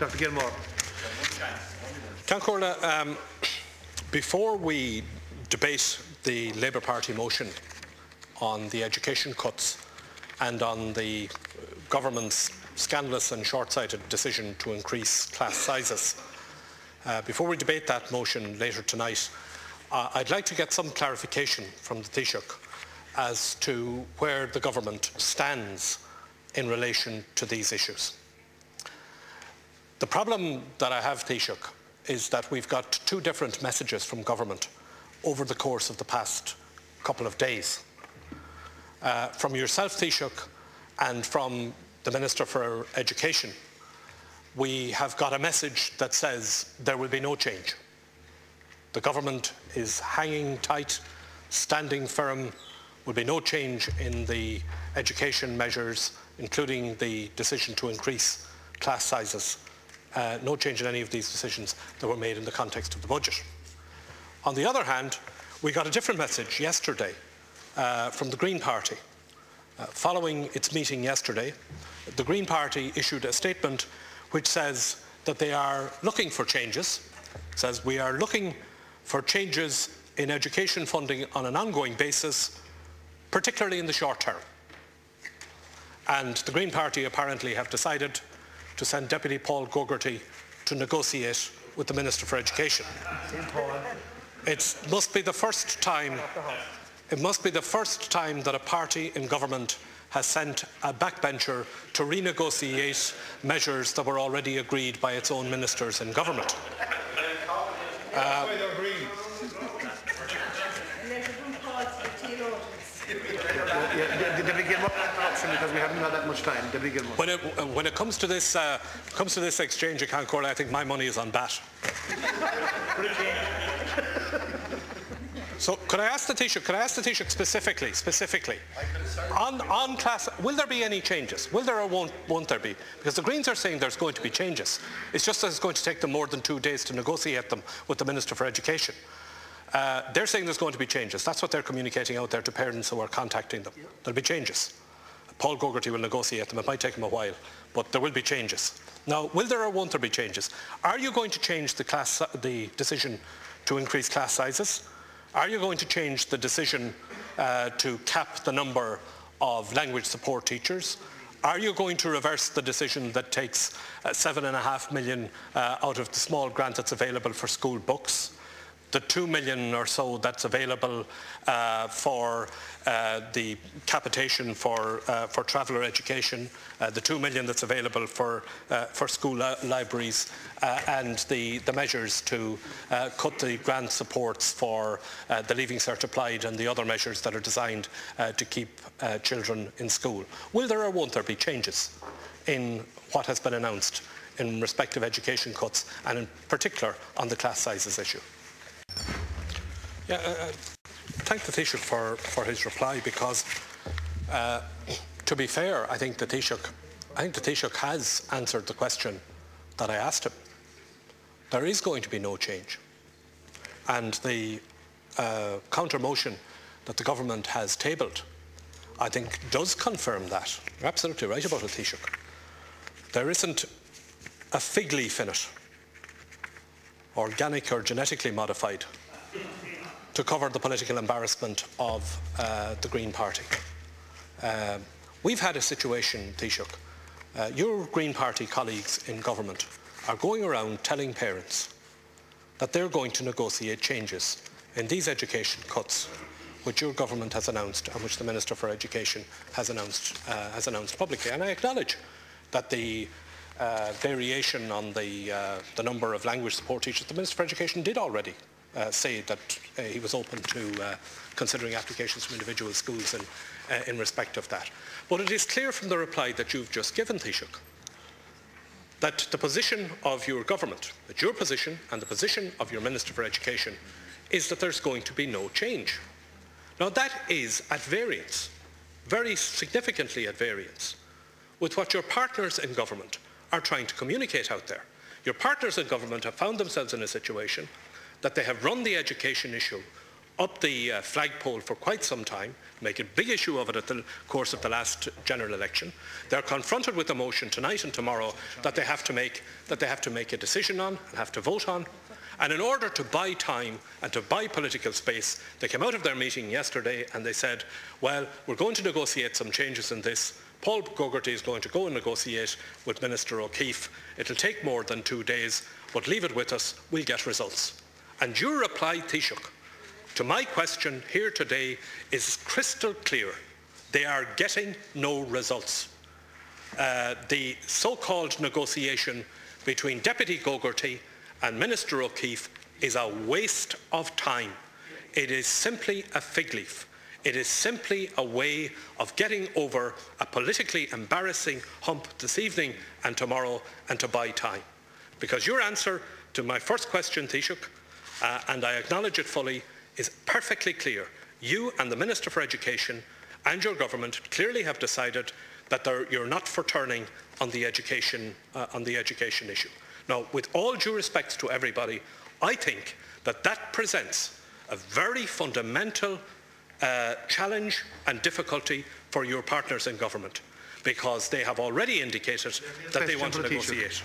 Dr. Gilmore. Before we debate the Labour Party motion on the education cuts and on the government's scandalous and short-sighted decision to increase class sizes, before we debate that motion later tonight, I'd like to get some clarification from the Taoiseach as to where the government stands in relation to these issues. The problem that I have, Taoiseach, is that we've got two different messages from government over the course of the past couple of days. From yourself, Taoiseach, and from the Minister for Education, we have got a message that says there will be no change. The government is hanging tight, standing firm. Will be no change in the education measures, including the decision to increase class sizes. No change in any of these decisions that were made in the context of the budget. On the other hand, we got a different message yesterday from the Green Party. Following its meeting yesterday, the Green Party issued a statement which says that they are looking for changes. It says we are looking for changes in education funding on an ongoing basis, particularly in the short term. And the Green Party apparently have decided to send Deputy Paul Gogarty to negotiate with the Minister for Education. It must be the first time that a party in government has sent a backbencher to renegotiate measures that were already agreed by its own ministers in government. Because we haven't got that much time. When it comes to this exchange, I think my money is on bat. So could I ask the Taoiseach specifically on class, will there be any changes? Will there or won't there be? Because the Greens are saying there's going to be changes. It's just that it's going to take them more than 2 days to negotiate them with the Minister for Education. They're saying there's going to be changes. That's what they're communicating out there to parents who are contacting them. There'll be changes. Paul Gogarty will negotiate them. It might take him a while, but there will be changes. Now, will there or won't there be changes? Are you going to change the decision to increase class sizes? Are you going to change the decision to cap the number of language support teachers? Are you going to reverse the decision that takes $7.5 million out of the small grant that's available for school books? The 2 million or so that's available for the capitation for traveller education, the 2 million that's available for school libraries, and the measures to cut the grant supports for the Leaving Cert Applied and the other measures that are designed to keep children in school. Will there or won't there be changes in what has been announced in respect of education cuts, and in particular on the class sizes issue? Thank the Taoiseach for his reply, because to be fair, I think the Taoiseach has answered the question that I asked him. There is going to be no change, and the counter motion that the government has tabled, I think, does confirm that. You're absolutely right about it, Taoiseach. There isn't a fig leaf in it, organic or genetically modified, to cover the political embarrassment of the Green Party. We've had a situation, Taoiseach, your Green Party colleagues in government are going around telling parents that they're going to negotiate changes in these education cuts which your government has announced and which the Minister for Education has announced publicly. And I acknowledge that the variation on the number of language support teachers, the Minister for Education did already say that he was open to considering applications from individual schools in respect of that. But it is clear from the reply that you've just given, Taoiseach, that the position of your government, that your position and the position of your Minister for Education is that there's going to be no change. Now that is at variance, very significantly at variance, with what your partners in government are trying to communicate out there. Your partners in government have found themselves in a situation that they have run the education issue up the flagpole for quite some time, make a big issue of it at the course of the last general election. They're confronted with a motion tonight and tomorrow that they have to make a decision on and have to vote on. And in order to buy time and to buy political space, they came out of their meeting yesterday and they said, well, we're going to negotiate some changes in this. Paul Gogarty is going to go and negotiate with Minister O'Keefe. It'll take more than 2 days, but leave it with us, we'll get results. And your reply, Taoiseach, to my question here today is crystal clear. They are getting no results. The so-called negotiation between Deputy Gogarty and Minister O'Keefe is a waste of time. It is simply a fig leaf. It is simply a way of getting over a politically embarrassing hump this evening and tomorrow and to buy time. Because your answer to my first question, Taoiseach, and I acknowledge it fully, is perfectly clear. You and the Minister for Education and your government clearly have decided that you're not for turning on the education issue. Now, with all due respect to everybody, I think that presents a very fundamental challenge and difficulty for your partners in government, because they have already indicated that they want to negotiate.